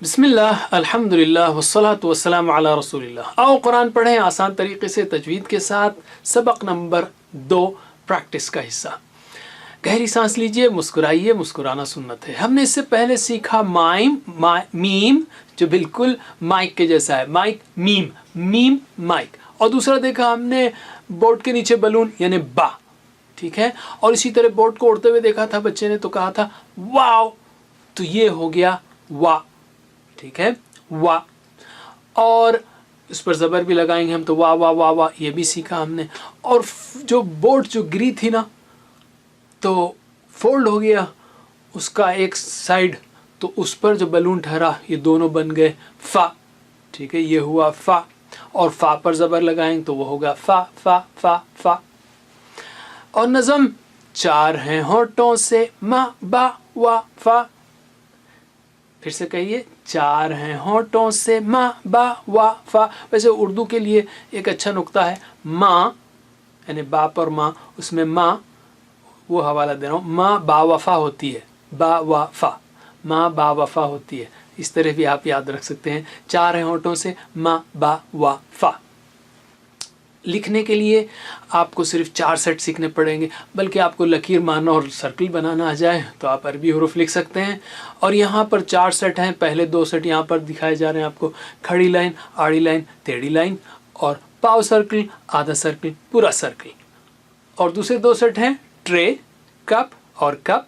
बिस्मिल्लाह अल्हम्दुलिल्लाह वस्सलातु वस्सलामु अला रसूलिल्लाह। आओ कुरान पढ़ें आसान तरीके से तजवीद के साथ। सबक नंबर 2 प्रैक्टिस का हिस्सा। गहरी सांस लीजिए, मुस्कुराइए, मुस्कुराना सुन्नत है। हमने इससे पहले सीखा मीम जो बिल्कुल माइक के जैसा है, माइक मीम, मीम माइक। और दूसरा देखा हमने बोर्ड के नीचे बलून यानी बा, ठीक है। और इसी तरह बोर्ड को उड़ते हुए देखा था बच्चे ने, तो कहा था वाओ, तो ये हो गया वा, ठीक है, वा। और इस पर ज़बर भी लगाएंगे हम, तो वाह वाह वाह वाह, ये भी सीखा हमने। और जो बोर्ड जो गिरी थी ना, तो फोल्ड हो गया उसका एक साइड, तो उस पर जो बलून ठहरा ये दोनों बन गए फा, ठीक है, ये हुआ फा। और फा पर ज़बर लगाएंगे तो वो होगा फा फा फा फा। और नज़म, चार हैं होठों से मा बा वा फा। फिर से कहिए, चार हैं होठों से माँ बा वा फा। वैसे उर्दू के लिए एक अच्छा नुक्ता है, माँ यानी बाप और माँ, उसमें माँ वो हवाला दे रहा हूँ, माँ बा वफा होती है, बा वा फा, माँ बा वफा होती है। इस तरह भी आप याद रख सकते हैं, चार हैं होठों से माँ बा वा फा। लिखने के लिए आपको सिर्फ 4 सेट सीखने पड़ेंगे, बल्कि आपको लकीर मारना और सर्कल बनाना आ जाए तो आप अरबी हरूफ लिख सकते हैं। और यहाँ पर 4 सेट हैं। पहले 2 सेट यहाँ पर दिखाए जा रहे हैं आपको, खड़ी लाइन, आड़ी लाइन, टेढ़ी लाइन, और पाव सर्कल, आधा सर्कल, पूरा सर्कल। और दूसरे 2 सेट हैं ट्रे, कप और कप,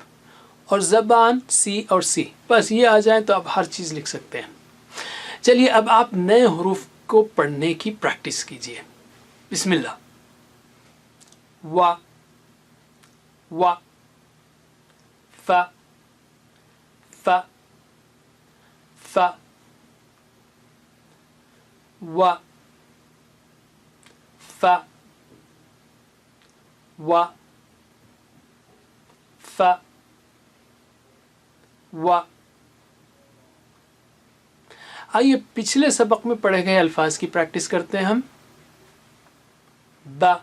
और ज़बान सी और सी। बस ये आ जाए तो आप हर चीज़ लिख सकते हैं। चलिए अब आप नए हरूफ को पढ़ने की प्रैक्टिस कीजिए। बिस्मिल्लाह। वा वा, फा फा फा, वा फा वा फा वा। आइए पिछले सबक में पढ़े गए अल्फाज की प्रैक्टिस करते हैं हम। बा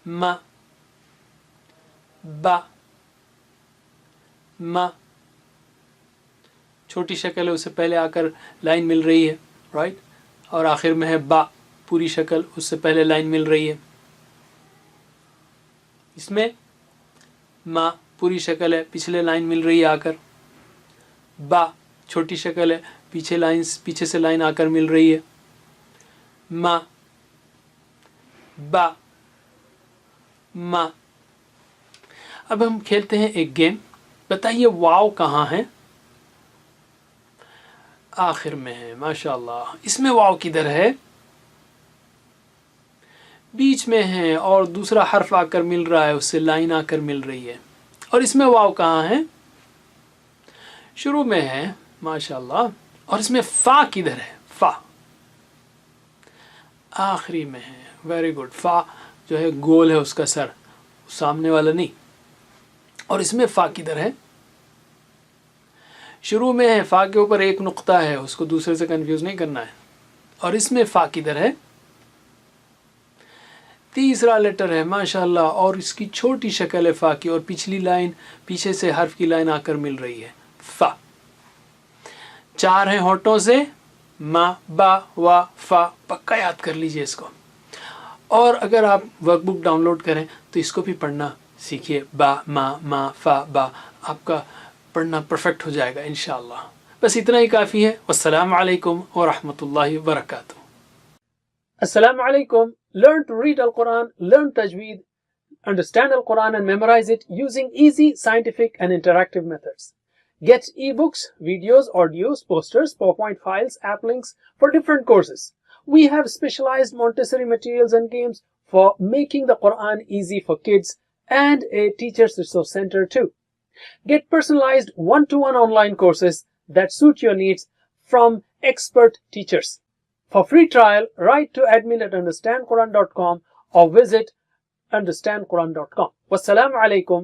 मा, बा मा, छोटी शक्ल है, उससे पहले आकर लाइन मिल रही है, राइट। और आखिर में है बा, पूरी शक्ल, उससे पहले लाइन मिल रही है। इसमें मा पूरी शक्ल है, पिछले लाइन मिल रही है आकर। बा छोटी शक्ल है, पीछे से लाइन आकर मिल रही है। मा बा मा। अब हम खेलते हैं एक गेम। बताइए वाव कहाँ है? आखिर में है, माशाल्लाह। इसमें वाव किधर है? बीच में है, और दूसरा हर्फ आकर मिल रहा है, उससे लाइन आकर मिल रही है। और इसमें वाव कहाँ है? शुरू में है, माशाल्लाह। और इसमें फा किधर है? फा आखिरी में है, वेरी गुड। फा जो है गोल है उसका सर, सामने वाला नहीं। और इसमें फा किधर है? शुरू में है, फा के ऊपर एक नुक्ता है, उसको दूसरे से कंफ्यूज नहीं करना है। और इसमें फा किधर है? तीसरा लेटर है, माशाल्लाह। और इसकी छोटी शक्ल है फा की, और पिछली लाइन, पीछे से हर्फ की लाइन आकर मिल रही है, फा। 4 हैं होठों से मा बा वा फा। पक्का याद कर लीजिए इसको। और अगर आप वर्कबुक डाउनलोड करें तो इसको भी पढ़ना सीखिए। बा मा फा बा, आपका पढ़ना परफेक्ट हो जाएगा इंशाअल्लाह। बस इतना ही काफ़ी है। वस्सलामु अलैकुम व रहमतुल्लाहि व बरकातुहू। अस्सलामु अलैकुम। Learn to read Al-Quran, learn tajweed, understand Al-Quran and memorize it using easy, scientific and interactive methods. Get ebooks, videos, audios, posters, PowerPoint files, app links for different courses. We have specialized Montessori materials and games for making the Quran easy for kids, and a teacher's resource center too. Get personalized one-to-one online courses that suit your needs from expert teachers. For free trial, write to admin@understandquran.com or visit understandquran.com. Wassalamu alaikum